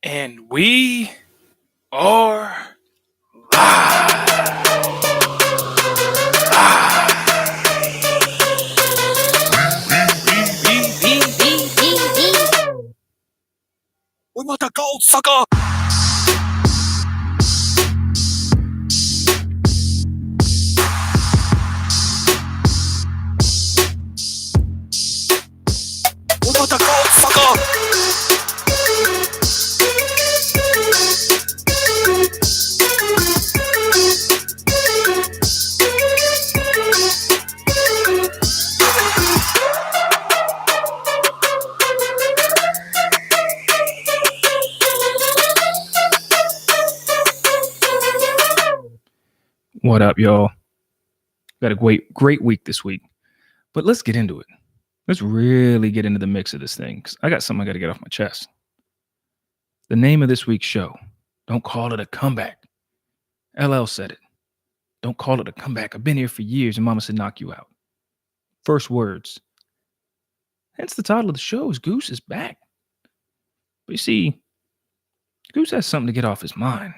And we are live. We want the gold, sucker. We want the gold, sucker. What up, y'all? Got a great week this week. But let's get into it. Let's really get into the mix of this thing, because I got something I got to get off my chest. The name of this week's show, don't call it a comeback. LL said it. Don't call it a comeback. I've been here for years and mama said knock you out. First words. Hence the title of the show is Goose is back. But you see, Goose has something to get off his mind.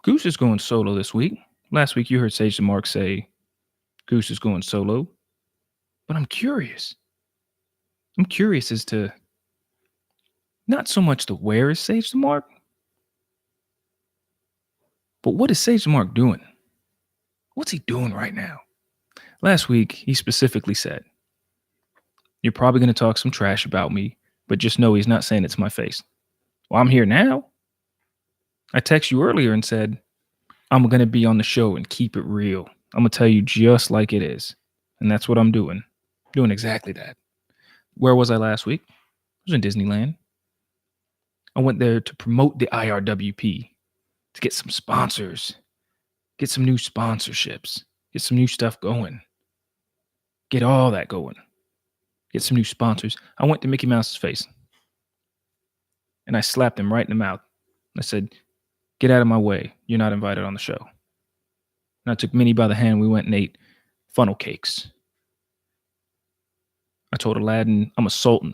Goose is going solo this week. Last week you heard Sage the Mark say Goose is going solo. But I'm curious. I'm curious as to not so much the where is Sage the Mark, but what is Sage the Mark doing? What's he doing right now? Last week, he specifically said, you're probably going to talk some trash about me, but just know he's not saying it to my face. Well, I'm here now. I texted you earlier and said, I'm going to be on the show and keep it real. I'm going to tell you just like it is. And that's what I'm doing. Doing exactly that. Where was I last week? I was in Disneyland. I went there to promote the IRWP, to get some sponsors, get some new sponsorships, get some new stuff going, get all that going, get some new sponsors. I went to Mickey Mouse's face and I slapped him right in the mouth. I said, get out of my way. You're not invited on the show. And I took Minnie by the hand. We went and ate funnel cakes. I told Aladdin, I'm a sultan.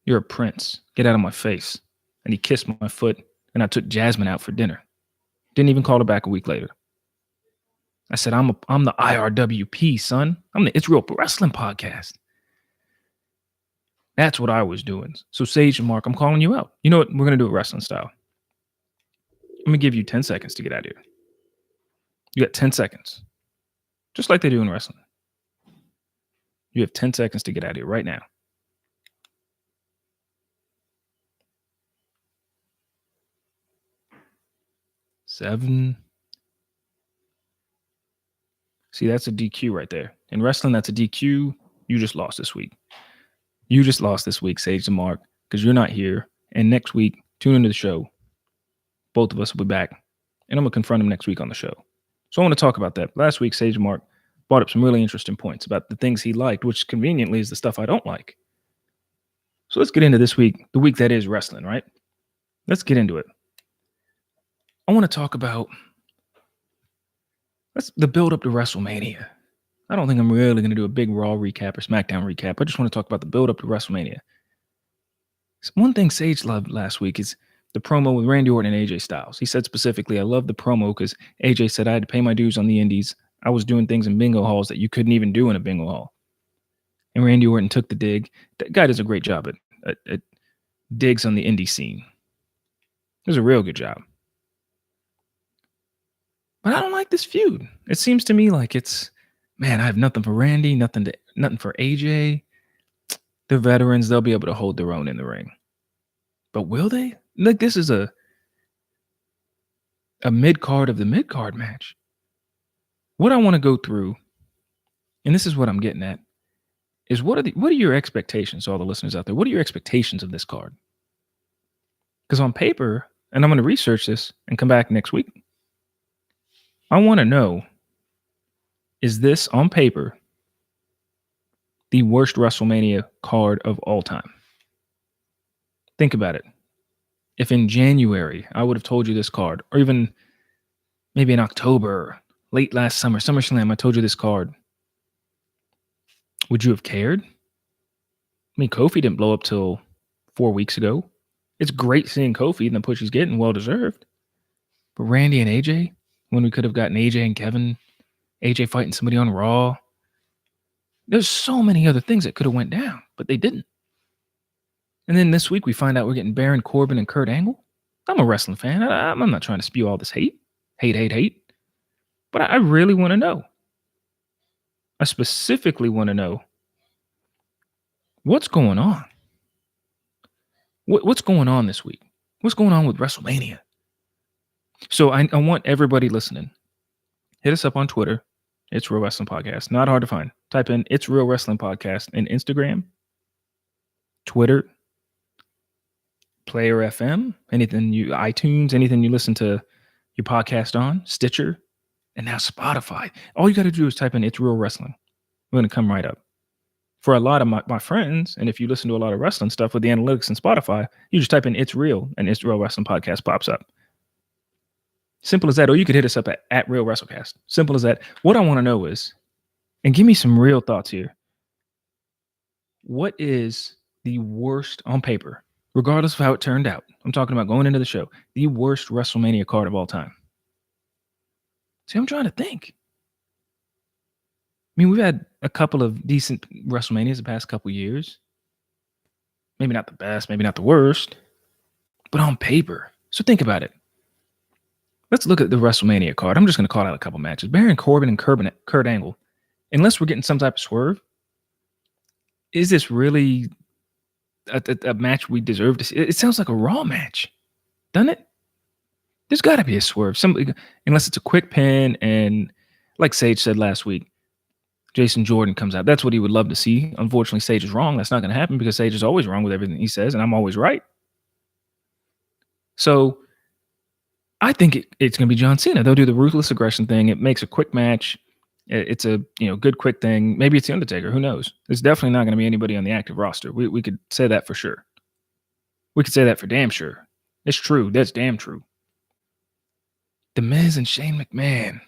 You're a prince. Get out of my face. And he kissed my foot, and I took Jasmine out for dinner. Didn't even call her back a week later. I said, I'm the IRWP, son. I'm the It's Real Wrestling podcast. That's what I was doing. So Sage and Mark, I'm calling you out. You know what? We're going to do it wrestling style. I'm going to give you 10 seconds to get out of here. You got 10 seconds. Just like they do in wrestling. You have 10 seconds to get out of here right now. 7. See, that's a DQ right there. In wrestling, that's a DQ. You just lost this week. You just lost this week, Sage and Mark, because you're not here. And next week, tune into the show. Both of us will be back. And I'm going to confront him next week on the show. So I want to talk about that. Last week, Sage and Mark brought up some really interesting points about the things he liked, which conveniently is the stuff I don't like. So let's get into this week, the week that is wrestling, right? Let's get into it. I want to talk about the build up to WrestleMania. I don't think I'm really going to do a big Raw recap or SmackDown recap. I just want to talk about the build up to WrestleMania. One thing Sage loved last week is the promo with Randy Orton and AJ Styles. He said specifically, I love the promo because AJ said I had to pay my dues on the indies. I was doing things in bingo halls that you couldn't even do in a bingo hall. And Randy Orton took the dig. That guy does a great job at digs on the indie scene. Does a real good job. But I don't like this feud. It seems to me like it's, man, I have nothing for Randy, nothing for AJ. The veterans, they'll be able to hold their own in the ring. But will they? Like, this is a mid-card of the mid-card match. What I want to go through, and this is what I'm getting at, is what are your expectations, all the listeners out there? What are your expectations of this card? Because on paper, and I'm going to research this and come back next week, I want to know, is this on paper the worst WrestleMania card of all time? Think about it. If in January I would have told you this card, or even maybe in October, late last summer, SummerSlam, I told you this card, would you have cared? I mean, Kofi didn't blow up till 4 weeks ago. It's great seeing Kofi and the push he's getting, well deserved. But Randy and AJ, when we could have gotten AJ and Kevin, AJ fighting somebody on Raw. There's so many other things that could have went down, but they didn't. And then this week we find out we're getting Baron Corbin and Kurt Angle. I'm a wrestling fan. I'm not trying to spew all this hate. But I really want to know. I specifically want to know what's going on. What's going on this week? What's going on with WrestleMania? So I want everybody listening. Hit us up on Twitter. It's Real Wrestling Podcast. Not hard to find. Type in It's Real Wrestling Podcast in Instagram, Twitter, Player FM, iTunes, anything you listen to your podcast on, Stitcher, and now Spotify. All you got to do is type in It's Real Wrestling. We're going to come right up. For a lot of my friends, and if you listen to a lot of wrestling stuff with the analytics and Spotify, you just type in It's Real, and It's Real Wrestling Podcast pops up. Simple as that. Or you could hit us up at Real WrestleCast. Simple as that. What I want to know is, and give me some real thoughts here, what is the worst on paper, regardless of how it turned out? I'm talking about going into the show, the worst WrestleMania card of all time. See, I'm trying to think. I mean, we've had a couple of decent WrestleManias the past couple years. Maybe not the best, maybe not the worst, but on paper. So think about it. Let's look at the WrestleMania card. I'm just going to call out a couple matches. Baron Corbin and Kurt Angle. Unless we're getting some type of swerve, is this really a match we deserve to see? It sounds like a Raw match, doesn't it? There's got to be a swerve. Unless it's a quick pin and, like Sage said last week, Jason Jordan comes out. That's what he would love to see. Unfortunately, Sage is wrong. That's not going to happen because Sage is always wrong with everything he says, and I'm always right. So I think it's going to be John Cena. They'll do the ruthless aggression thing. It makes a quick match. It's a good quick thing. Maybe it's The Undertaker. Who knows? It's definitely not going to be anybody on the active roster. We could say that for sure. We could say that for damn sure. It's true. That's damn true. The Miz and Shane McMahon.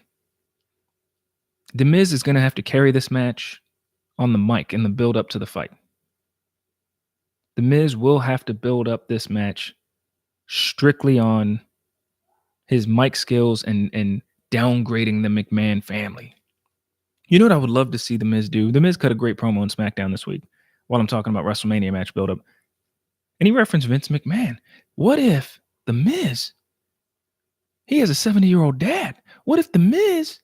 The Miz is going to have to carry this match on the mic in the build up to the fight. The Miz will have to build up this match strictly on his mic skills and downgrading the McMahon family. You know what I would love to see The Miz do? The Miz cut a great promo on SmackDown this week while I'm talking about WrestleMania match buildup. And he referenced Vince McMahon. What if The Miz, he has a 70-year-old dad? What if The Miz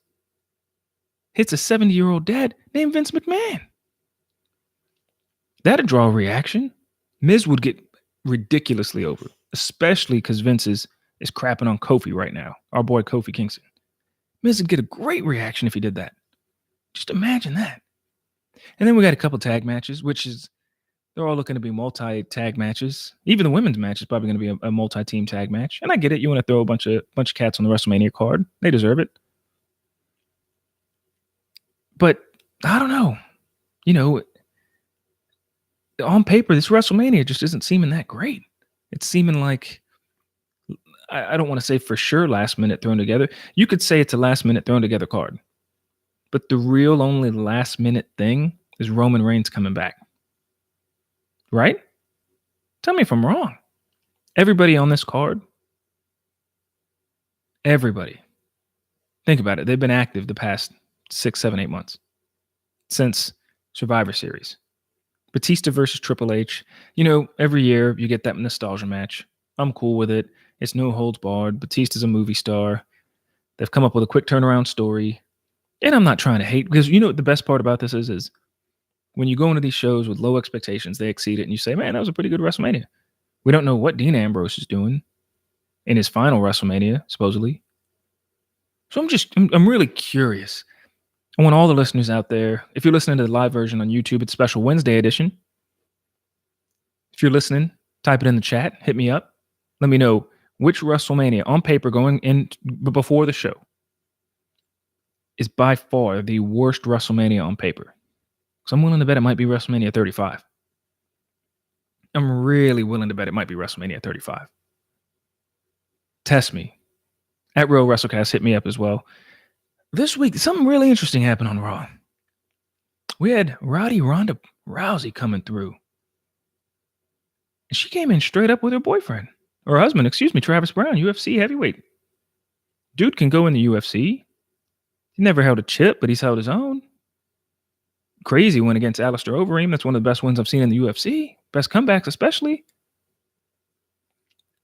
hits a 70-year-old dad named Vince McMahon? That'd draw a reaction. Miz would get ridiculously over, especially because Vince is crapping on Kofi right now, our boy Kofi Kingston. Miz would get a great reaction if he did that. Just imagine that. And then we got a couple tag matches, they're all looking to be multi-tag matches. Even the women's match is probably going to be a multi-team tag match. And I get it. You want to throw a bunch of cats on the WrestleMania card. They deserve it. But I don't know. On paper, this WrestleMania just isn't seeming that great. It's seeming like, I don't want to say for sure last minute thrown together. You could say it's a last minute thrown together card. But the real only last minute thing is Roman Reigns coming back. Right? Tell me if I'm wrong. Everybody on this card, everybody, think about it. They've been active the past 6, 7, 8 months since Survivor Series. Batista versus Triple H. Every year you get that nostalgia match. I'm cool with it. It's no holds barred. Batista's a movie star. They've come up with a quick turnaround story. And I'm not trying to hate, because what the best part about this is when you go into these shows with low expectations, they exceed it, and you say, man, that was a pretty good WrestleMania. We don't know what Dean Ambrose is doing in his final WrestleMania, supposedly. So I'm really curious. I want all the listeners out there, if you're listening to the live version on YouTube, it's special Wednesday edition. If you're listening, type it in the chat, hit me up. Let me know which WrestleMania on paper going in before the show is by far the worst WrestleMania on paper. So I'm willing to bet it might be WrestleMania 35. I'm really willing to bet it might be WrestleMania 35. Test me. At Real WrestleCast, hit me up as well. This week, something really interesting happened on Raw. We had Rowdy Ronda Rousey coming through. And she came in straight up with her boyfriend or husband, excuse me, Travis Brown, UFC heavyweight. Dude can go in the UFC. He never held a chip, but he's held his own. Crazy win against Alistair Overeem. That's one of the best wins I've seen in the UFC. Best comebacks, especially.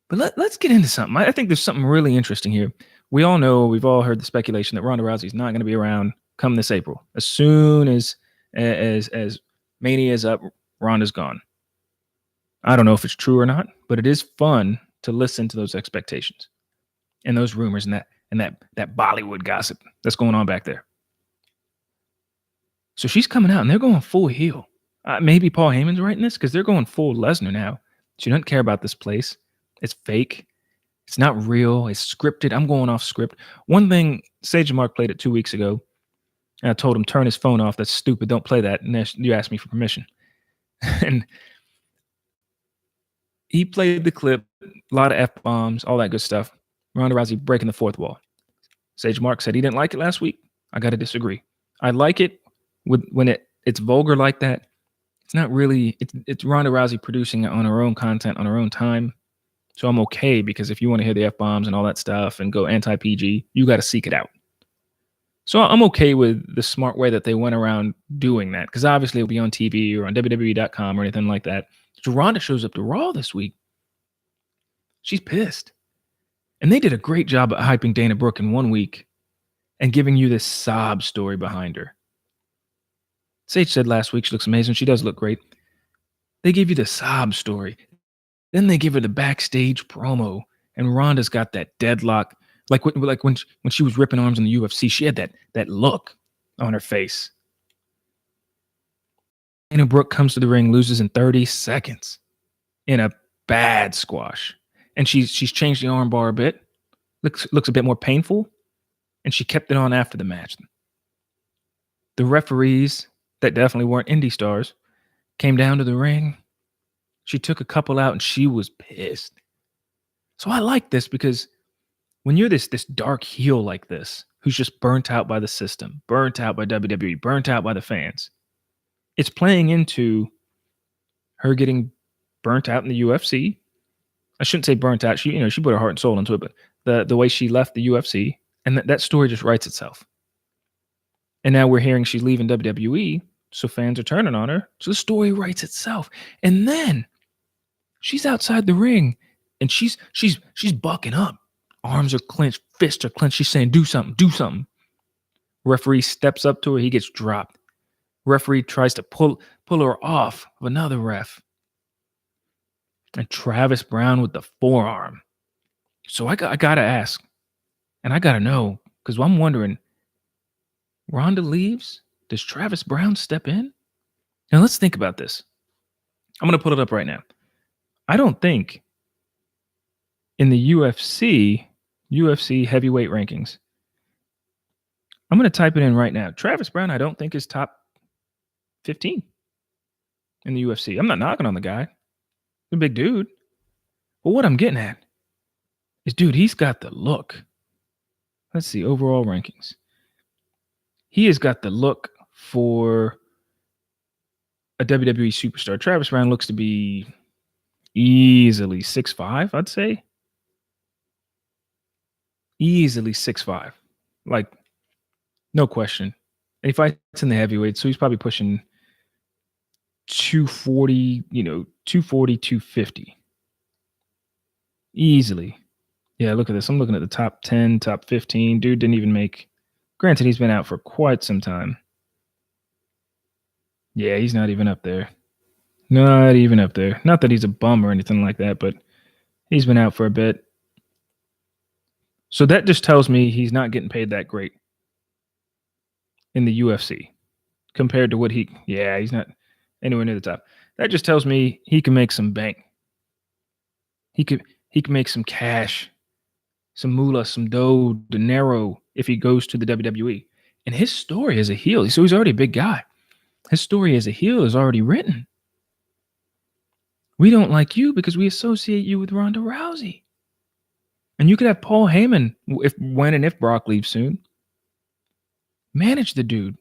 But let's get into something. I think there's something really interesting here. We all know, we've all heard the speculation that Ronda Rousey's not going to be around come this April. As soon as Mania is up, Ronda's gone. I don't know if it's true or not, but it is fun to listen to those expectations and those rumors and that Bollywood gossip that's going on back there. So she's coming out and they're going full heel. Maybe Paul Heyman's writing this because they're going full Lesnar now. She doesn't care about this place. It's fake. It's not real. It's scripted. I'm going off script. One thing, Sage and Mark played it 2 weeks ago. And I told him, turn his phone off. That's stupid. Don't play that. And you asked me for permission. And he played the clip, a lot of F-bombs, all that good stuff. Ronda Rousey breaking the fourth wall. Sage Mark said he didn't like it last week. I got to disagree. I like it when it's vulgar like that. It's not really, it's Ronda Rousey producing it on her own content, on her own time. So I'm okay, because if you want to hear the F-bombs and all that stuff and go anti-PG, you got to seek it out. So I'm okay with the smart way that they went around doing that, because obviously it'll be on TV or on WWE.com or anything like that. So Ronda shows up to Raw this week. She's pissed. And they did a great job at hyping Dana Brooke in 1 week and giving you this sob story behind her. Sage said last week she looks amazing. She does look great. They give you the sob story. Then they give her the backstage promo, and Ronda's got that deadlock. Like when she was ripping arms in the UFC, she had that look on her face. Dana Brooke comes to the ring, loses in 30 seconds in a bad squash. And she's changed the armbar a bit. Looks a bit more painful. And she kept it on after the match. The referees, that definitely weren't indie stars, came down to the ring. She took a couple out and she was pissed. So I like this, because when you're this dark heel like this, who's just burnt out by the system, burnt out by WWE, burnt out by the fans, it's playing into her getting burnt out in the UFC. I shouldn't say burnt out. She put her heart and soul into it, but the way she left the UFC, and that story just writes itself. And now we're hearing she's leaving WWE, so fans are turning on her. So the story writes itself. And then she's outside the ring, and she's bucking up. Arms are clenched, fists are clenched. She's saying, "Do something, do something." Referee steps up to her. He gets dropped. Referee tries to pull her off of another ref. And Travis Brown with the forearm. So I got to ask, and I got to know, because I'm wondering, Ronda leaves? Does Travis Brown step in? Now let's think about this. I'm going to put it up right now. I don't think in the UFC heavyweight rankings, I'm going to type it in right now. Travis Brown, I don't think is top 15 in the UFC. I'm not knocking on the guy. He's a big dude. But what I'm getting at is, dude, he's got the look. Let's see, overall rankings. He has got the look for a WWE superstar. Travis Brown looks to be easily 6'5", I'd say. Easily 6'5". Like, no question. And he fights in the heavyweight, so he's probably pushing 240, 240, 250. Easily. Yeah, look at this. I'm looking at the top 10, top 15. Dude didn't even make... Granted, he's been out for quite some time. Yeah, he's not even up there. Not even up there. Not that he's a bum or anything like that, but he's been out for a bit. So that just tells me he's not getting paid that great in the UFC compared to what he's not anywhere near the top. That just tells me he can make some bank. He can make some cash, some moolah, some dough, dinero if he goes to the WWE. And his story as a heel, so he's already a big guy. His story as a heel is already written. We don't like you because we associate you with Ronda Rousey. And you could have Paul Heyman, when and if Brock leaves soon, manage the dude.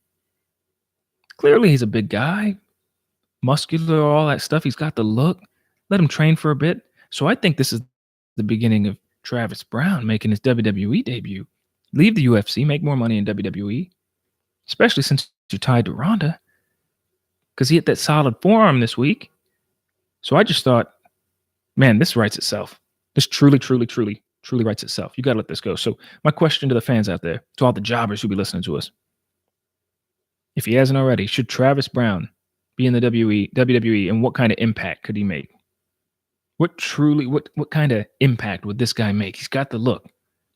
Clearly he's a big guy, muscular, all that stuff. He's got the look. let him train for a bit. So I think this is the beginning of Travis Brown making his WWE debut. Leave the UFC, make more money in WWE, especially since you're tied to Ronda, because he hit that solid forearm this week. So I just thought, man, this writes itself. This truly writes itself. You got to let this go. So my question to the fans out there, to all the jobbers who be listening to us, if he hasn't already, should Travis Brown be in the WWE, and what kind of impact could he make? What kind of impact would this guy make? He's got the look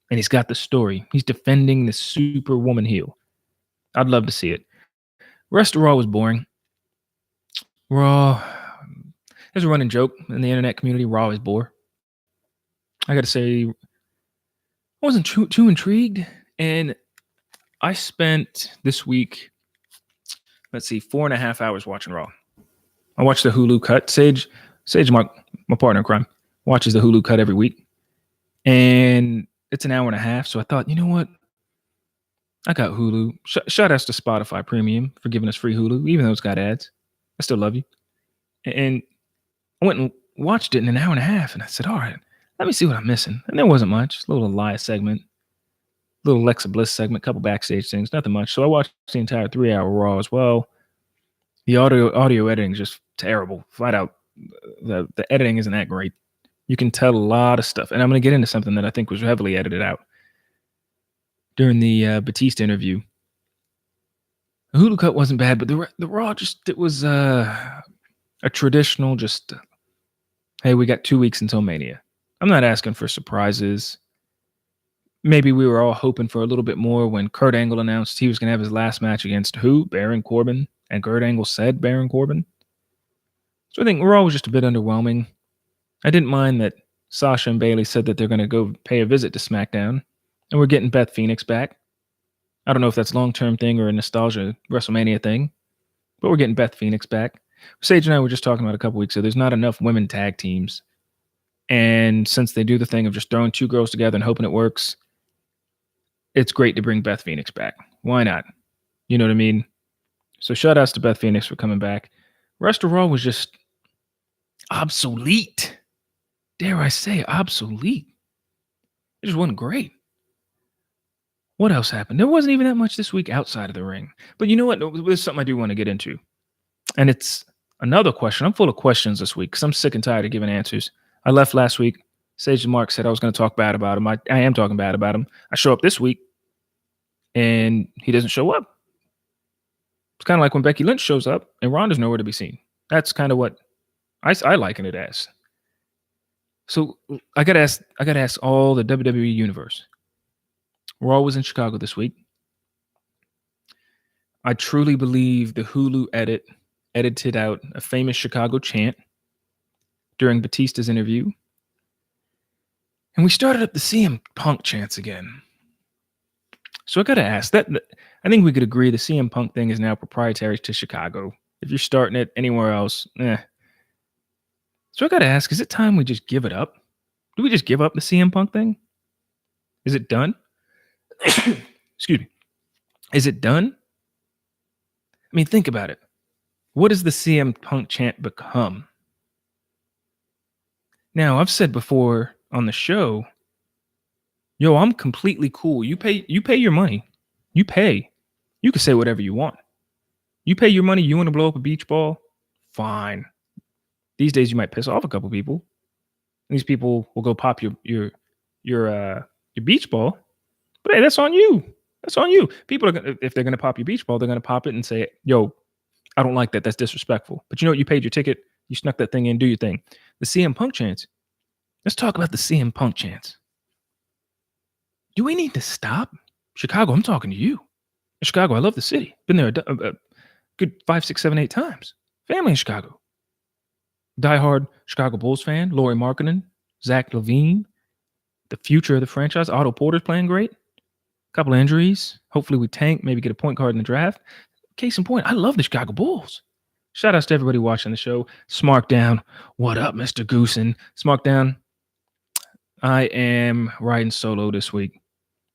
and he's got the story. He's defending the Superwoman heel. I'd love to see it. Rest of Raw was boring. Raw, there's a running joke in the internet community. Raw is bore. I got to say, I wasn't too intrigued. And I spent this week, 4.5 hours watching Raw. I watched the Hulu cut. Sage Mark, my partner in crime, watches the Hulu cut every week. And it's an hour and a half. So I thought, you know what? I got Hulu. Shout outs to Spotify Premium for giving us free Hulu, even though it's got ads. I still love you. And I went and watched it in an hour and a half. And I said, all right, let me see what I'm missing. And there wasn't much. A little Elias segment, a little Alexa Bliss segment, a couple backstage things, nothing much. So I watched the entire 3-hour Raw as well. The audio editing is just terrible. Flat out, the editing isn't that great. You can tell a lot of stuff. And I'm going to get into something that I think was heavily edited out during the Batista interview. The Hulu cut wasn't bad, but the Raw it was a traditional just, hey, we got 2 weeks until Mania. I'm not asking for surprises. Maybe we were all hoping for a little bit more when Kurt Angle announced he was going to have his last match against who? Baron Corbin. And Kurt Angle said Baron Corbin. So I think Raw was just a bit underwhelming. I didn't mind that Sasha and Bayley said that they're going to go pay a visit to SmackDown. And we're getting Beth Phoenix back. I don't know if that's a long-term thing or a nostalgia WrestleMania thing, but we're getting Beth Phoenix back. Sage and I were just talking about a couple weeks ago. There's not enough women tag teams. And since they do the thing of just throwing two girls together and hoping it works, it's great to bring Beth Phoenix back. Why not? You know what I mean? So shout outs to Beth Phoenix for coming back. Rest of Raw was just obsolete. Dare I say obsolete. It just wasn't great. What else happened? There wasn't even that much this week outside of the ring. But you know what? There's something I do want to get into. And it's another question. I'm full of questions this week because I'm sick and tired of giving answers. I left last week. Sage and Mark said I was going to talk bad about him. I am talking bad about him. I show up this week and he doesn't show up. It's kind of like when Becky Lynch shows up and Ronda's nowhere to be seen. That's kind of what I liken it as. So I got to ask all the WWE universe. Raw was in Chicago this week. I truly believe the Hulu edited out a famous Chicago chant during Batista's interview. And we started up the CM Punk chants again. So I got to ask that. I think we could agree the CM Punk thing is now proprietary to Chicago. If you're starting it anywhere else, So I got to ask, is it time we just give it up? Do we just give up the CM Punk thing? Is it done? Excuse me. Is it done? I mean, think about it. What does the CM Punk chant become? Now, I've said before on the show, yo, I'm completely cool. You pay your money. You pay. You can say whatever you want. You pay your money, you want to blow up a beach ball? Fine. These days you might piss off a couple people. These people will go pop your beach ball. But hey, that's on you. That's on you. People if they're gonna pop your beach ball, they're gonna pop it and say, yo, I don't like that. That's disrespectful. But you know what? You paid your ticket. You snuck that thing in. Do your thing. The CM Punk chants. Let's talk about the CM Punk chants. Do we need to stop? Chicago, I'm talking to you. In Chicago, I love the city. Been there a good 5, 6, 7, 8 times. Family in Chicago. Diehard Chicago Bulls fan. Lauri Markkanen. Zach LaVine. The future of the franchise. Otto Porter's playing great. Couple of injuries. Hopefully we tank. Maybe get a point guard in the draft. Case in point, I love the Chicago Bulls. Shout outs to everybody watching the show. Smarkdown. What up, Mr. Goosen? Smarkdown. I am riding solo this week.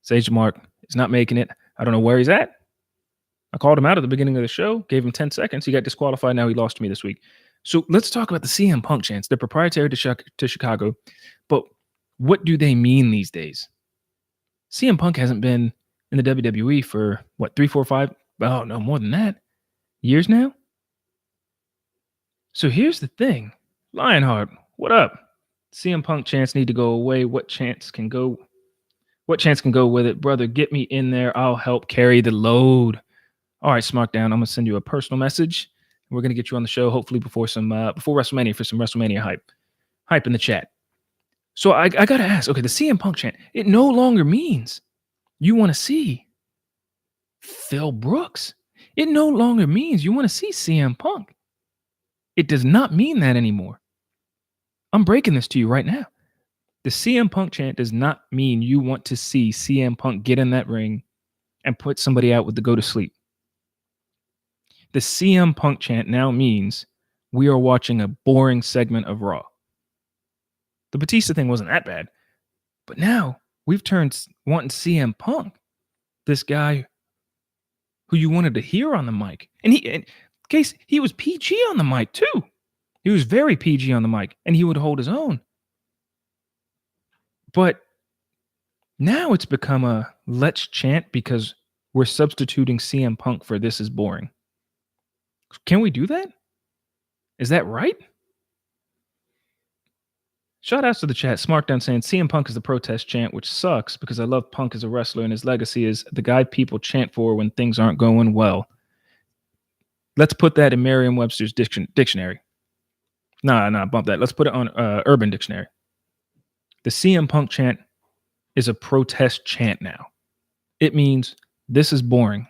Sage Mark is not making it. I don't know where he's at. I called him out at the beginning of the show. Gave him 10 seconds. He got disqualified. Now he lost to me this week. So let's talk about the CM Punk chants. They're proprietary to Chicago, but what do they mean these days? CM Punk hasn't been in the WWE for what, 3, 4, 5? Oh, no, more than that. Years now? So here's the thing. Lionheart, what up? CM Punk chants need to go away. What chants can go? What chance can go with it? Brother, get me in there. I'll help carry the load. All right, Smarkdown, I'm going to send you a personal message. We're going to get you on the show, hopefully before WrestleMania, for some WrestleMania hype. Hype in the chat. So I got to ask, okay, the CM Punk chant, it no longer means you want to see Phil Brooks. It no longer means you want to see CM Punk. It does not mean that anymore. I'm breaking this to you right now. The CM Punk chant does not mean you want to see CM Punk get in that ring and put somebody out with the go to sleep. The CM Punk chant now means we are watching a boring segment of Raw. The Batista thing wasn't that bad, but now we've turned wanting CM Punk, this guy who you wanted to hear on the mic. And he was PG on the mic too. He was very PG on the mic, and he would hold his own. But now it's become a let's chant because we're substituting CM Punk for this is boring. Can we do that? Is that right? Shout outs to the chat. Smarkdown saying CM Punk is the protest chant, which sucks because I love Punk as a wrestler and his legacy is the guy people chant for when things aren't going well. Let's put that in Merriam-Webster's dictionary. Nah, bump that. Let's put it on Urban Dictionary. The CM Punk chant is a protest chant now. It means this is boring.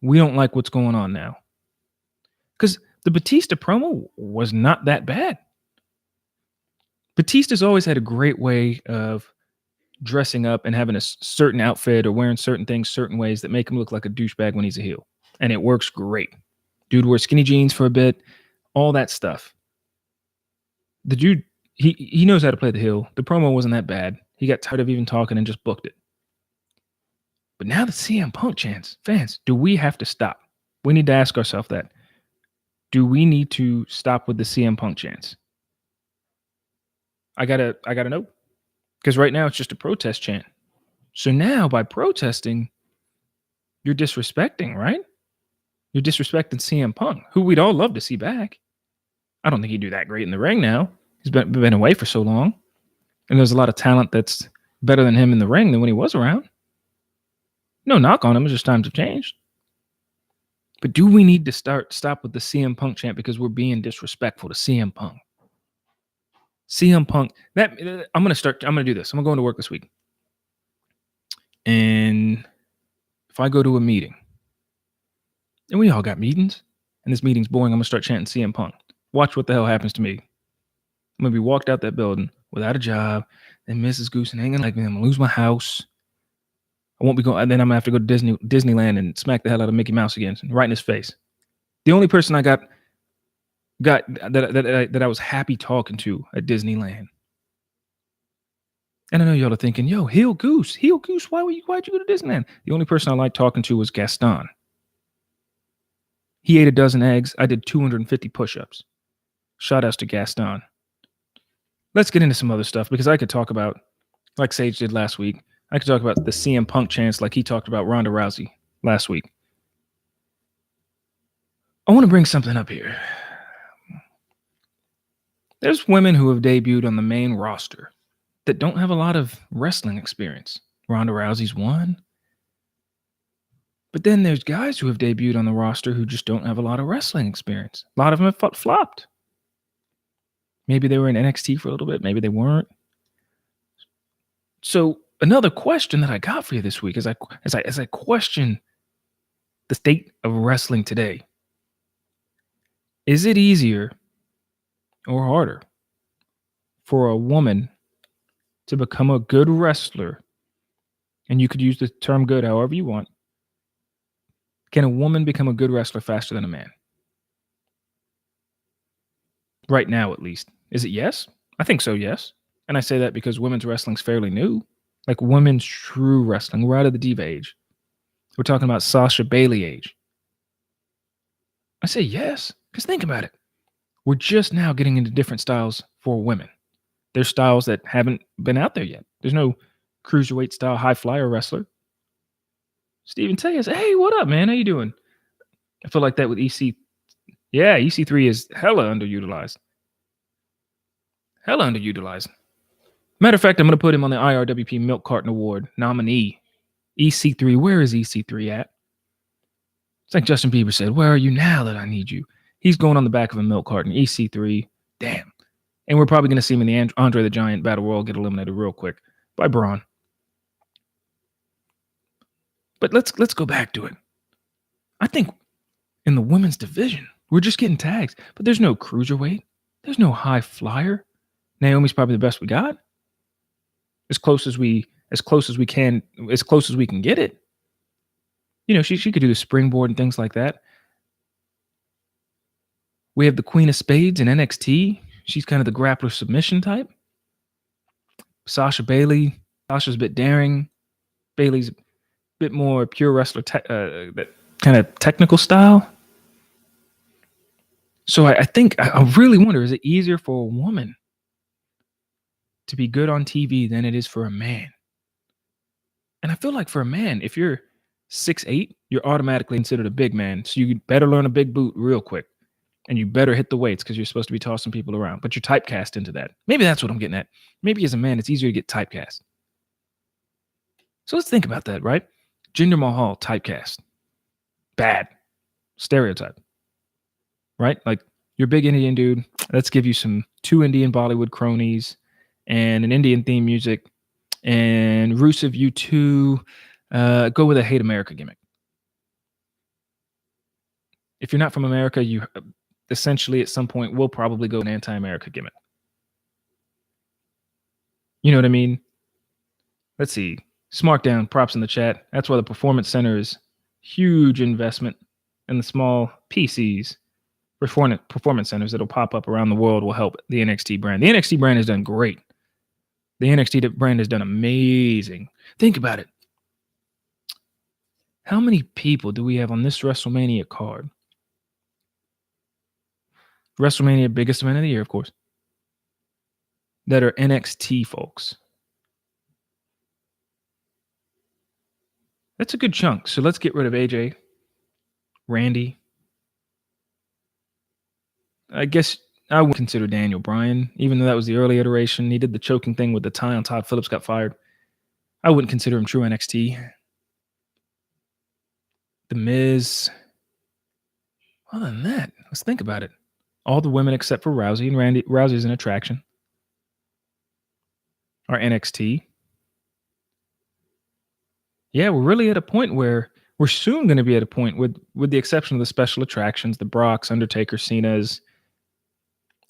We don't like what's going on now. Because the Batista promo was not that bad. Batista's always had a great way of dressing up and having a certain outfit or wearing certain things certain ways that make him look like a douchebag when he's a heel. And it works great. Dude wears skinny jeans for a bit, all that stuff. The dude, he knows how to play the heel. The promo wasn't that bad. He got tired of even talking and just booked it. But now the CM Punk chants, fans, do we have to stop? We need to ask ourselves that. Do we need to stop with the CM Punk chants? I gotta know. Because right now it's just a protest chant. So now by protesting, you're disrespecting, right? You're disrespecting CM Punk, who we'd all love to see back. I don't think he'd do that great in the ring now. He's been away for so long. And there's a lot of talent that's better than him in the ring than when he was around. No knock on him, it's just times have changed. But do we need to stop with the CM Punk chant because we're being disrespectful to CM Punk? CM Punk, I'm gonna do this. I'm gonna go into work this week. And if I go to a meeting, and we all got meetings, and this meeting's boring, I'm gonna start chanting CM Punk. Watch what the hell happens to me. I'm gonna be walked out that building without a job, and Mrs. Goosen ain't gonna like me. I'm gonna lose my house. I won't be going, and then I'm gonna have to go to Disneyland and smack the hell out of Mickey Mouse again, right in his face. The only person I got that I was happy talking to at Disneyland. And I know y'all are thinking, yo, Heel Goose, why'd you go to Disneyland? The only person I liked talking to was Gaston. He ate a dozen eggs. I did 250 push-ups. Shout outs to Gaston. Let's get into some other stuff because I could talk about, like Sage did last week, I could talk about the CM Punk chants like he talked about Ronda Rousey last week. I want to bring something up here. There's women who have debuted on the main roster that don't have a lot of wrestling experience. Ronda Rousey's one. But then there's guys who have debuted on the roster who just don't have a lot of wrestling experience. A lot of them have flopped. Maybe they were in NXT for a little bit. Maybe they weren't. So another question that I got for you this week as I question the state of wrestling today. Is it easier or harder for a woman to become a good wrestler? And you could use the term good however you want. Can a woman become a good wrestler faster than a man? Right now, at least. Is it yes? I think so, yes. And I say that because women's wrestling's fairly new. Like women's true wrestling. We're out of the diva age. We're talking about Sasha Bailey age. I say yes, because think about it. We're just now getting into different styles for women. There's styles that haven't been out there yet. There's no cruiserweight style high flyer wrestler. Steven Tayas, hey, what up, man? How you doing? I feel like that with EC. Yeah, EC3 is hella underutilized. Hella underutilized. Matter of fact, I'm going to put him on the IRWP Milk Carton Award nominee. EC3, where is EC3 at? It's like Justin Bieber said, where are you now that I need you? He's going on the back of a milk carton. EC3, damn. And we're probably going to see him in the Andre the Giant Battle Royal get eliminated real quick by Braun. But let's go back to it. I think in the women's division, we're just getting tags. But there's no cruiserweight. There's no high flyer. Naomi's probably the best we got. As close as we can get it. You know, she could do the springboard and things like that. We have the Queen of Spades in NXT. She's kind of the grappler submission type. Sasha Bailey. Sasha's a bit daring. Bailey's a bit more pure wrestler, that kind of technical style. So I think, I really wonder, is it easier for a woman to be good on TV than it is for a man? And I feel like for a man, if you're 6'8", you're automatically considered a big man. So you better learn a big boot real quick. And you better hit the weights because you're supposed to be tossing people around. But you're typecast into that. Maybe that's what I'm getting at. Maybe as a man, it's easier to get typecast. So let's think about that, right? Jinder Mahal, typecast. Bad. Stereotype. Right? Like, you're a big Indian dude. Let's give you some 2 Indian Bollywood cronies and an Indian theme music. And Rusev, you two, go with a hate America gimmick. If you're not from America, you essentially at some point will probably go an anti-America gimmick. You know what I mean? Let's see. Smartdown, props in the chat. That's why the Performance Center is huge investment in the small PCs. Performance centers that'll pop up around the world will help the NXT brand. The NXT brand has done great. The NXT brand has done amazing. Think about it. How many people do we have on this WrestleMania card? WrestleMania, biggest event of the year, of course, that are NXT folks. That's a good chunk. So let's get rid of AJ, Randy. I guess I would consider Daniel Bryan, even though that was the early iteration. He did the choking thing with the tie on Todd Phillips, got fired. I wouldn't consider him true NXT. The Miz. Other than that, let's think about it. All the women except for Rousey, and Rousey's an attraction, are NXT. Yeah, we're really at a point where we're soon going to be at a point with the exception of the special attractions, the Brocks, Undertaker, Cena's,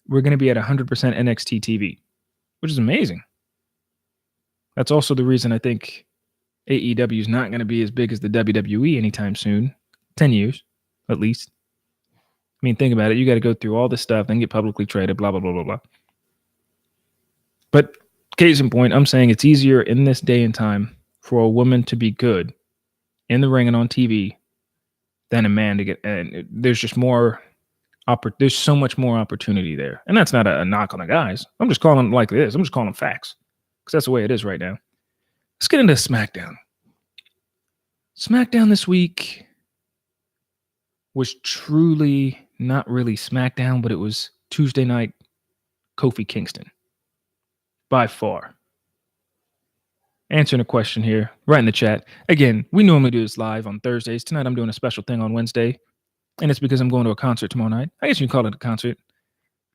we're going to be at 100% NXT TV, which is amazing. That's also the reason I think AEW is not going to be as big as the WWE anytime soon. 10 years, at least. I mean, think about it. You got to go through all this stuff, then get publicly traded, blah, blah, blah, blah, blah. But case in point, I'm saying it's easier in this day and time for a woman to be good in the ring and on TV than a man to get. And there's just more. There's so much more opportunity there. And that's not a knock on the guys. I'm just calling them like this. I'm just calling them facts. Because that's the way it is right now. Let's get into SmackDown. SmackDown this week was truly not really SmackDown, but it was Tuesday night Kofi Kingston. By far. Answering a question here, right in the chat. Again, we normally do this live on Thursdays. Tonight I'm doing a special thing on Wednesday. And it's because I'm going to a concert tomorrow night. I guess you can call it a concert.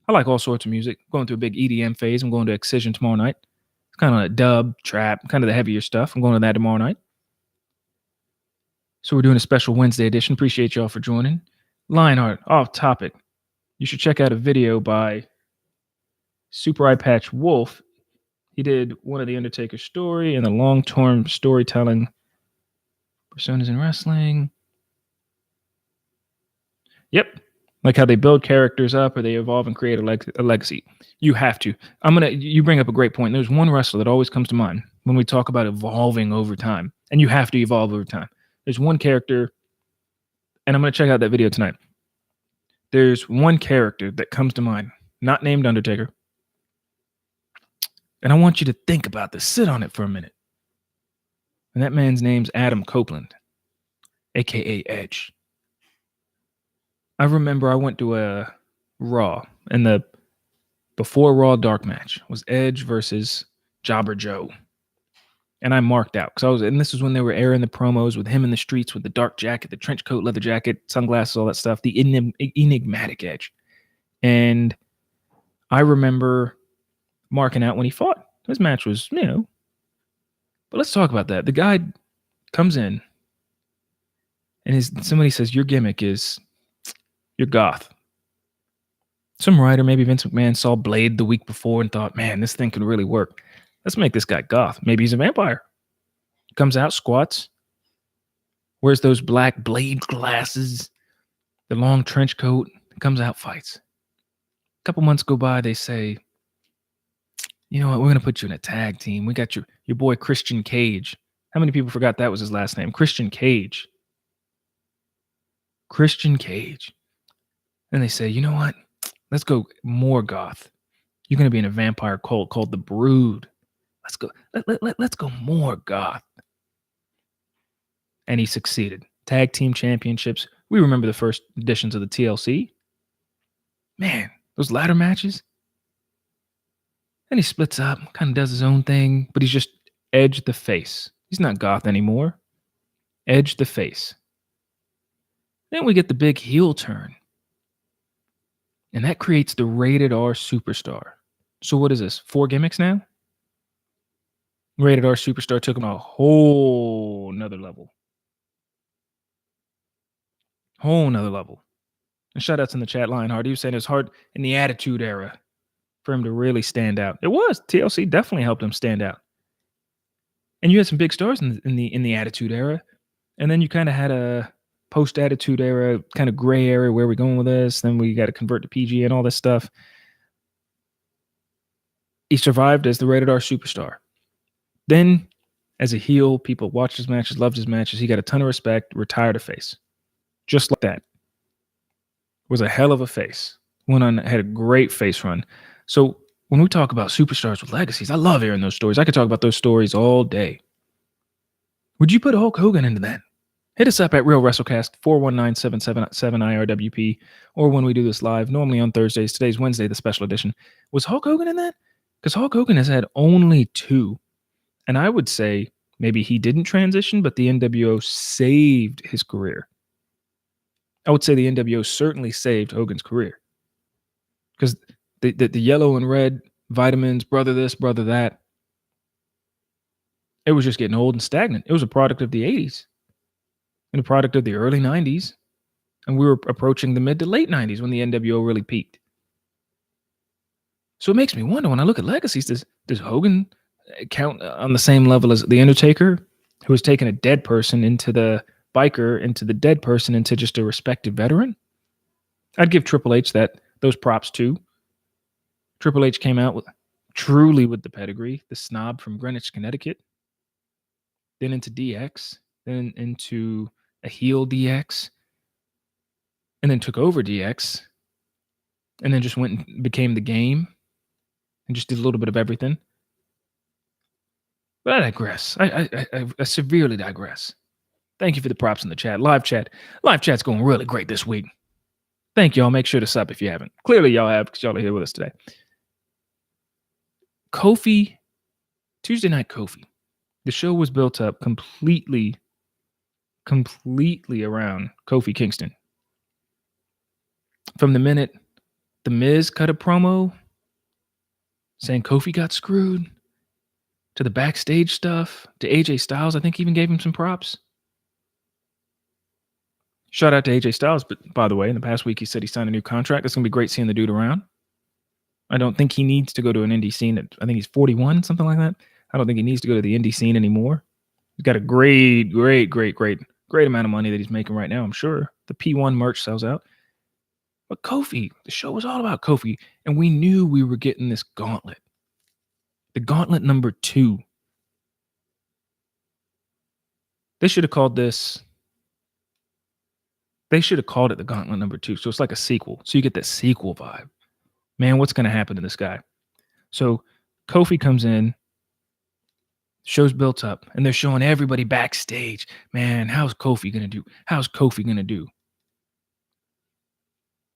I like all sorts of music. Going through a big EDM phase. I'm going to Excision tomorrow night. It's kind of a dub, trap, kind of the heavier stuff. I'm going to that tomorrow night. So we're doing a special Wednesday edition. Appreciate y'all for joining. Lionheart, off topic. You should check out a video by Super Eye Patch Wolf. He did one of the Undertaker story and the long-term storytelling personas in wrestling. Yep. Like how they build characters up or they evolve and create a legacy. You have to. You bring up a great point. There's one wrestler that always comes to mind when we talk about evolving over time. And you have to evolve over time. There's one character, and I'm going to check out that video tonight. There's one character that comes to mind, not named Undertaker. And I want you to think about this. Sit on it for a minute. And that man's name's Adam Copeland, aka Edge. I remember I went to a Raw, and the before Raw dark match was Edge versus Jobber Joe. And I marked out because and this was when they were airing the promos with him in the streets with the dark jacket, the trench coat, leather jacket, sunglasses, all that stuff, the enigmatic Edge. And I remember marking out when he fought. His match was, but let's talk about that. The guy comes in and somebody says, your gimmick is you're goth. Some writer, maybe Vince McMahon, saw Blade the week before and thought, man, this thing could really work. Let's make this guy goth. Maybe he's a vampire. Comes out, squats, wears those black Blade glasses, the long trench coat, comes out, fights. A couple months go by, they say, you know what, we're going to put you in a tag team. We got your boy Christian Cage. How many people forgot that was his last name? Christian Cage. Christian Cage. And they say, you know what, let's go more goth. You're going to be in a vampire cult called the Brood. Let's go. Let's go more goth. And he succeeded. Tag team championships. We remember the first editions of the TLC. Man, those ladder matches. And he splits up, kind of does his own thing, but he's just Edge the face. He's not goth anymore. Edge the face. Then we get the big heel turn. And that creates the rated R superstar. So what is this? 4 gimmicks now? Rated R superstar took him a whole nother level. Whole nother level. And shout outs in the chat line, Hard. He was saying it was hard in the Attitude Era for him to really stand out. It was. TLC definitely helped him stand out. And you had some big stars in the Attitude Era. And then you kind of had a post-Attitude Era, kind of gray area, where we're going with this. Then we got to convert to PG and all this stuff. He survived as the rated R superstar. Then, as a heel, people watched his matches, loved his matches. He got a ton of respect, retired a face. Just like that. Was a hell of a face. Had a great face run. So when we talk about superstars with legacies, I love hearing those stories. I could talk about those stories all day. Would you put Hulk Hogan into that? Hit us up at Real WrestleCast, 419-777-IRWP, or when we do this live, normally on Thursdays. Today's Wednesday, the special edition. Was Hulk Hogan in that? Because Hulk Hogan has had only 2. And I would say maybe he didn't transition, but the NWO saved his career. I would say the NWO certainly saved Hogan's career. Because the yellow and red vitamins, brother this, brother that, it was just getting old and stagnant. It was a product of the 80s and a product of the early 90s. And we were approaching the mid to late 90s when the NWO really peaked. So it makes me wonder, when I look at legacies, does Hogan count on the same level as The Undertaker, who has taken a dead person into the biker, into the dead person, into just a respected veteran? I'd give Triple H those props too. Triple H came out with the pedigree, the snob from Greenwich, Connecticut, then into DX, then into a heel DX, and then took over DX, and then just went and became the Game, and just did a little bit of everything. But I digress. I severely digress. Thank you for the props in the chat. Live chat's going really great this week. Thank y'all. Make sure to sub if you haven't. Clearly y'all have, because y'all are here with us today. Kofi, Tuesday Night Kofi. The show was built up completely around Kofi Kingston. From the minute The Miz cut a promo saying Kofi got screwed, to the backstage stuff, to AJ Styles, I think even gave him some props. Shout out to AJ Styles, but by the way, in the past week he said he signed a new contract. It's going to be great seeing the dude around. I don't think he needs to go to an indie scene. I think he's 41, something like that. I don't think he needs to go to the indie scene anymore. He's got a great amount of money that he's making right now, I'm sure. The P1 merch sells out. But Kofi, the show was all about Kofi, and we knew we were getting this gauntlet. The gauntlet number 2. They should have called this They should have called it the Gauntlet #2. So it's like a sequel. So you get that sequel vibe. Man, what's going to happen to this guy? So Kofi comes in, show's built up, and they're showing everybody backstage. Man, how's Kofi going to do? How's Kofi going to do?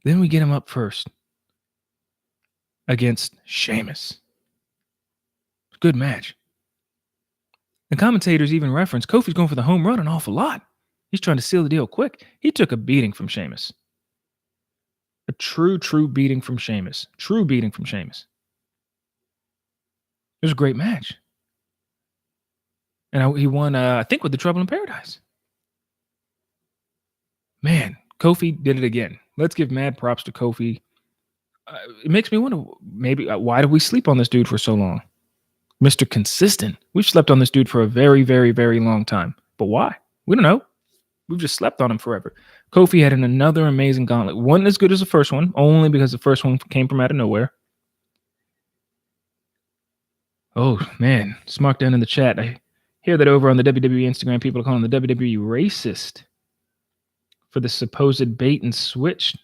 Then we get him up first against Sheamus. Good match. The commentators even reference Kofi's going for the home run an awful lot. He's trying to seal the deal quick. He took a beating from Sheamus. A true beating from Sheamus. True beating from Sheamus. It was a great match. And he won, I think, with the Trouble in Paradise. Man, Kofi did it again. Let's give mad props to Kofi. It makes me wonder, maybe, why did we sleep on this dude for so long? Mr. Consistent. We've slept on this dude for a very, very, very long time. But why? We don't know. We've just slept on him forever. Kofi had another amazing gauntlet. Wasn't as good as the first one, only because the first one came from out of nowhere. Oh, man. Smark down in the chat. I hear that over on the WWE Instagram, people are calling the WWE racist for the supposed bait and switch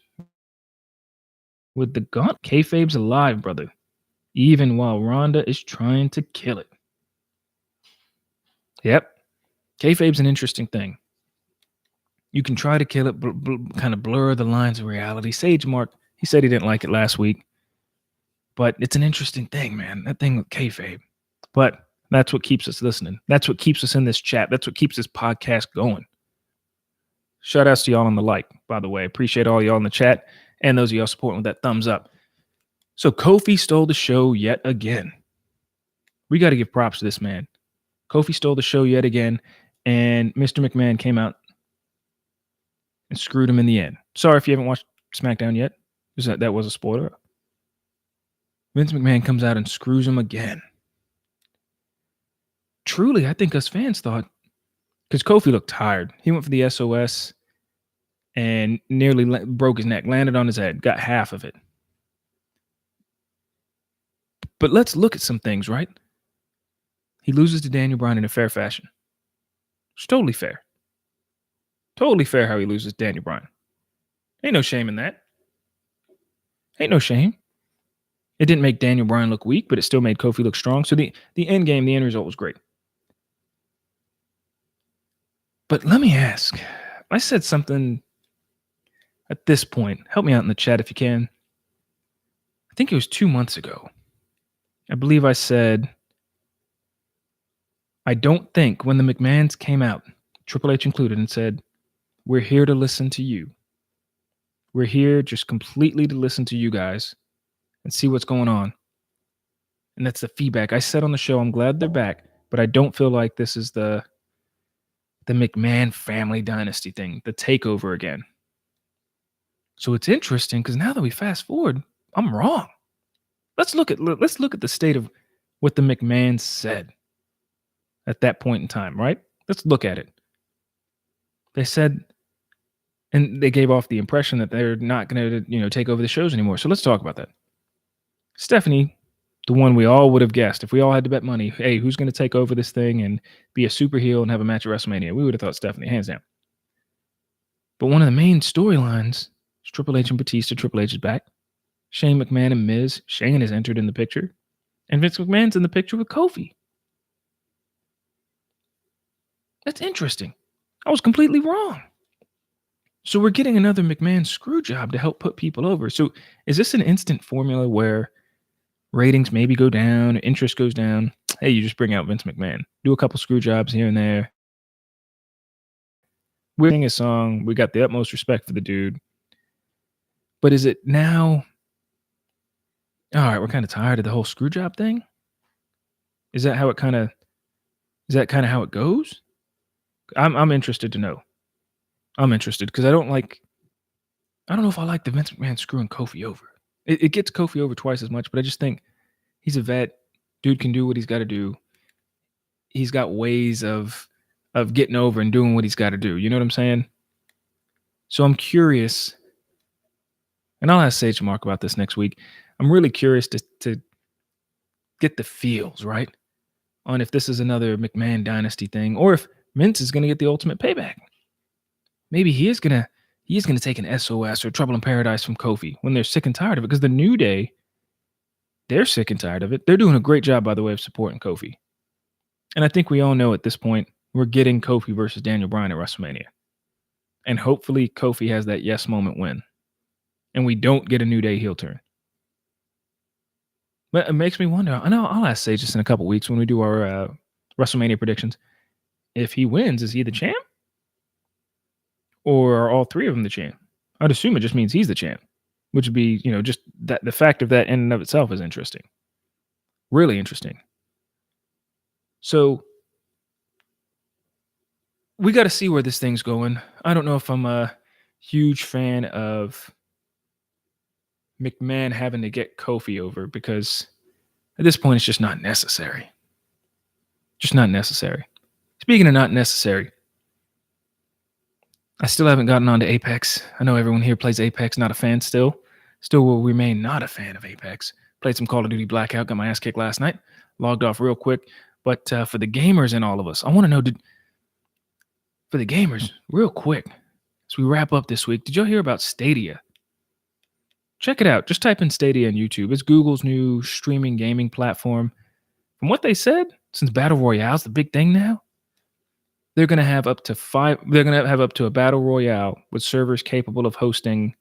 with the gauntlet. Kayfabe's alive, brother. Even while Ronda is trying to kill it. Yep. Kayfabe's an interesting thing. You can try to kill it, kind of blur the lines of reality. Sage Mark, he said he didn't like it last week. But it's an interesting thing, man. That thing with kayfabe. But that's what keeps us listening. That's what keeps us in this chat. That's what keeps this podcast going. Shout outs to y'all on the like, by the way. Appreciate all y'all in the chat and those of y'all supporting with that thumbs up. So Kofi stole the show yet again. We got to give props to this man. Kofi stole the show yet again, and Mr. McMahon came out and screwed him in the end. Sorry if you haven't watched SmackDown yet. That was a spoiler. Vince McMahon comes out and screws him again. Truly, I think us fans thought, because Kofi looked tired. He went for the SOS and nearly broke his neck, landed on his head, got half of it. But let's look at some things, right? He loses to Daniel Bryan in a fair fashion. It's totally fair. Totally fair how he loses to Daniel Bryan. Ain't no shame in that. Ain't no shame. It didn't make Daniel Bryan look weak, but it still made Kofi look strong. So the end game, the end result was great. But let me ask. I said something at this point. Help me out in the chat if you can. I think it was 2 months ago. I believe I said, I don't think when the McMahons came out, Triple H included, and said, we're here to listen to you. We're here just completely to listen to you guys and see what's going on. And that's the feedback. I said on the show, I'm glad they're back, but I don't feel like this is the McMahon family dynasty thing, the takeover again. So it's interesting because now that we fast forward, I'm wrong. Let's look at the state of what the McMahons said at that point in time, right? Let's look at it. They said, and they gave off the impression that they're not going to, take over the shows anymore. So let's talk about that. Stephanie, the one we all would have guessed, if we all had to bet money, hey, who's going to take over this thing and be a super heel and have a match at WrestleMania? We would have thought Stephanie, hands down. But one of the main storylines is Triple H and Batista. Triple H is back. Shane McMahon and Miz. Shane has entered in the picture. And Vince McMahon's in the picture with Kofi. That's interesting. I was completely wrong. So we're getting another McMahon screw job to help put people over. So is this an instant formula where ratings maybe go down, interest goes down? Hey, you just bring out Vince McMahon. Do a couple screw jobs here and there. We're singing a song. We got the utmost respect for the dude. But is it now, all right, we're kind of tired of the whole screw job thing? Is that how it goes? I'm interested to know. I'm interested because I don't know if I like the Vince McMahon screwing Kofi over. It gets Kofi over twice as much, but I just think he's a vet. Dude can do what he's got to do. He's got ways of getting over and doing what he's got to do. You know what I'm saying? So I'm curious, and I'll ask Sage Mark about this next week. I'm really curious to get the feels, right, on if this is another McMahon dynasty thing or if Vince is going to get the ultimate payback. Maybe he is going to, he's going to take an SOS or Trouble in Paradise from Kofi when they're sick and tired of it. Because the New Day, they're sick and tired of it. They're doing a great job, by the way, of supporting Kofi. And I think we all know at this point, we're getting Kofi versus Daniel Bryan at WrestleMania. And hopefully Kofi has that yes moment win. And we don't get a New Day heel turn. But it makes me wonder. I know I'll ask Sage this in a couple weeks when we do our WrestleMania predictions. If he wins, is he the champ? Or are all three of them the champ? I'd assume it just means he's the champ, which would be, just that the fact of that in and of itself is interesting. Really interesting. So we got to see where this thing's going. I don't know if I'm a huge fan of McMahon having to get Kofi over because at this point it's just not necessary. Just not necessary. Speaking of not necessary, I still haven't gotten onto Apex. I know everyone here plays Apex, not a fan still. Still will remain not a fan of Apex. Played some Call of Duty Blackout, got my ass kicked last night. Logged off real quick. But for the gamers and all of us, I want to know, for the gamers, real quick, as we wrap up this week, did y'all hear about Stadia? Check it out. Just type in Stadia on YouTube. It's Google's new streaming gaming platform. From what they said, since Battle Royale's the big thing now, they're going to have up to a Battle Royale with servers capable of hosting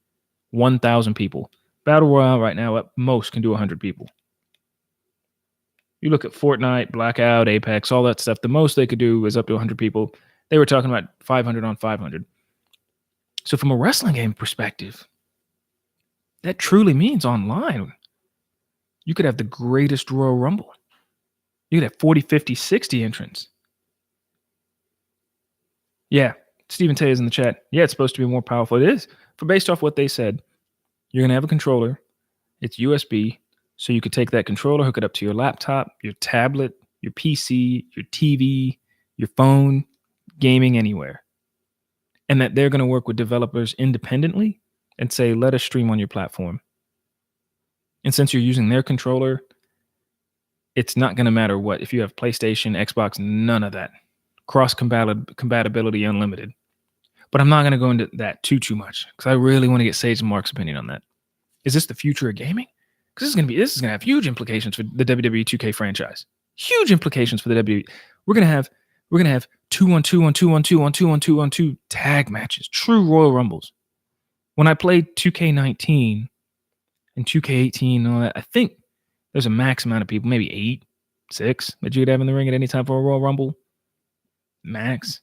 1,000 people. Battle Royale right now at most can do 100 people. You look at Fortnite, Blackout, Apex, all that stuff. The most they could do is up to 100 people. They were talking about 500 on 500. So from a wrestling game perspective, that truly means online. You could have the greatest Royal Rumble. You could have 40, 50, 60 entrants. Yeah, Stephen Tay is in the chat. Yeah, it's supposed to be more powerful. It is. For based off what they said, you're going to have a controller. It's USB. So you could take that controller, hook it up to your laptop, your tablet, your PC, your TV, your phone, gaming anywhere. And that they're going to work with developers independently and say, let us stream on your platform. And since you're using their controller, it's not going to matter what. If you have PlayStation, Xbox, none of that. Cross compatibility unlimited. But I'm not going to go into that too much because I really want to get Sage and Mark's opinion on that. Is this the future of gaming? Because this is going to have huge implications for the WWE 2K franchise. Huge implications for the WWE. We're going to have 2-on-2 tag matches, true Royal Rumbles. When I played 2K19 and 2K18 and all that, I think there's a max amount of people, maybe 8, 6 that you could have in the ring at any time for a Royal Rumble. Max.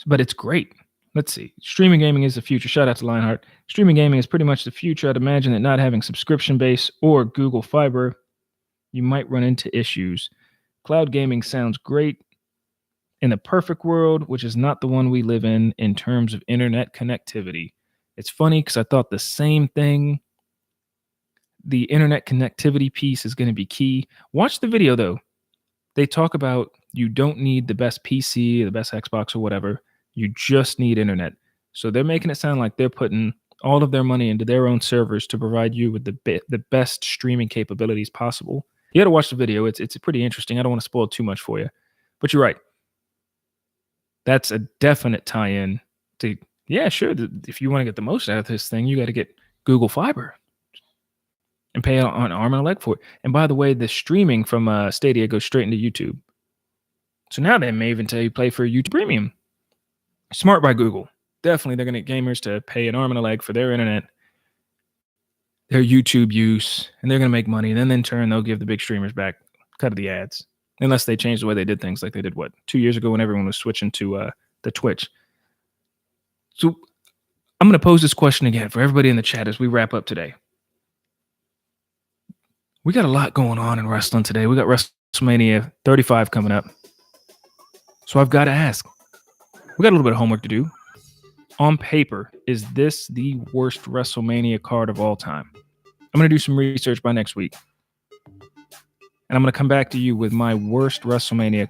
But it's great. Let's see. Streaming gaming is the future. Shout out to Lionheart. Streaming gaming is pretty much the future. I'd imagine that not having subscription base or Google Fiber, you might run into issues. Cloud gaming sounds great in the perfect world, which is not the one we live in terms of internet connectivity. It's funny because I thought the same thing. The internet connectivity piece is going to be key. Watch the video, though. They talk about you don't need the best PC, the best Xbox or whatever. You just need internet. So they're making it sound like they're putting all of their money into their own servers to provide you with the best streaming capabilities possible. You got to watch the video. It's pretty interesting. I don't want to spoil too much for you. But you're right. That's a definite tie-in to, yeah, sure. If you want to get the most out of this thing, you got to get Google Fiber and pay an arm and a leg for it. And by the way, the streaming from Stadia goes straight into YouTube. So now they may even tell you play for YouTube Premium. Smart by Google. Definitely they're going to get gamers to pay an arm and a leg for their internet, their YouTube use, and they're going to make money. And then in turn, they'll give the big streamers back cut of the ads. Unless they change the way they did things like they did, 2 years ago when everyone was switching to the Twitch. So I'm going to pose this question again for everybody in the chat as we wrap up today. We got a lot going on in wrestling today. We got WrestleMania 35 coming up. So I've got to ask. We got a little bit of homework to do. On paper, is this the worst WrestleMania card of all time? I'm going to do some research by next week. And I'm going to come back to you with my worst WrestleMania.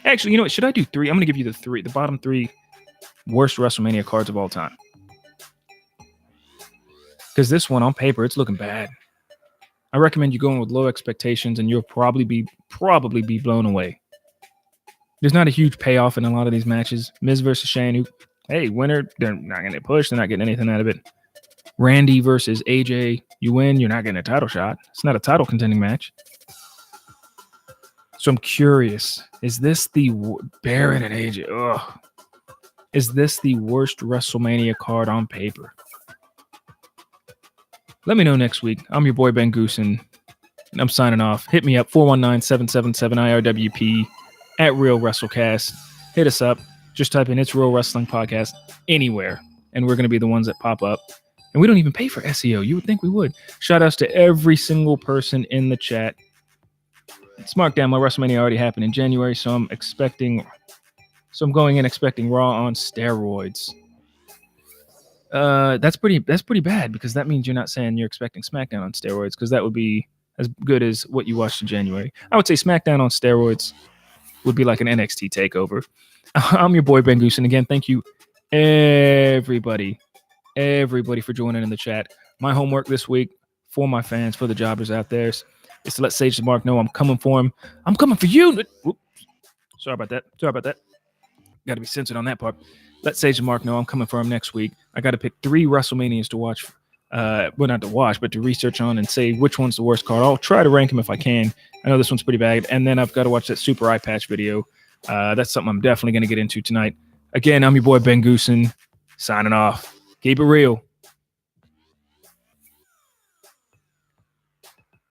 Actually, you know what? Should I do 3? I'm going to give you the bottom 3 worst WrestleMania cards of all time. Because this one on paper, it's looking bad. I recommend you going with low expectations and you'll probably be blown away. There's not a huge payoff in a lot of these matches. Miz versus Shane, who Hey, winner, they're not going to push. They're not getting anything out of it. Randy versus AJ. You win, you're not getting a title shot. It's not a title contending match. So I'm curious, is this the Barrett and AJ? Ugh. Is this the worst WrestleMania card on paper? Let me know next week. I'm your boy Ben Goosen, and I'm signing off. Hit me up, 419-777-IRWP at Real WrestleCast. Hit us up. Just type in It's Real Wrestling Podcast anywhere, and we're going to be the ones that pop up. And we don't even pay for SEO. You would think we would. Shout outs to every single person in the chat. SmackDown, my WrestleMania already happened in January, so I'm going in expecting Raw on steroids. That's pretty bad, because that means you're not saying you're expecting SmackDown on steroids, because that would be as good as what you watched in January. I would say SmackDown on steroids would be like an NXT takeover. I'm your boy Ben Goosen. Again, thank you everybody for joining in the chat. My homework this week for my fans, for the jobbers out there, is to let Sage the Mark know I'm coming for him. I'm coming for you. Whoop. Sorry about that. Got to be censored on that part. Let Sage the Mark know I'm coming for him next week. I got to pick 3 WrestleManias to watch. Well, not to watch, but to research on and say which one's the worst card. I'll try to rank them if I can. I know this one's pretty bad. And then I've got to watch that Super Eye Patch video. That's something I'm definitely going to get into tonight. Again, I'm your boy Ben Goosen, signing off. Keep it real.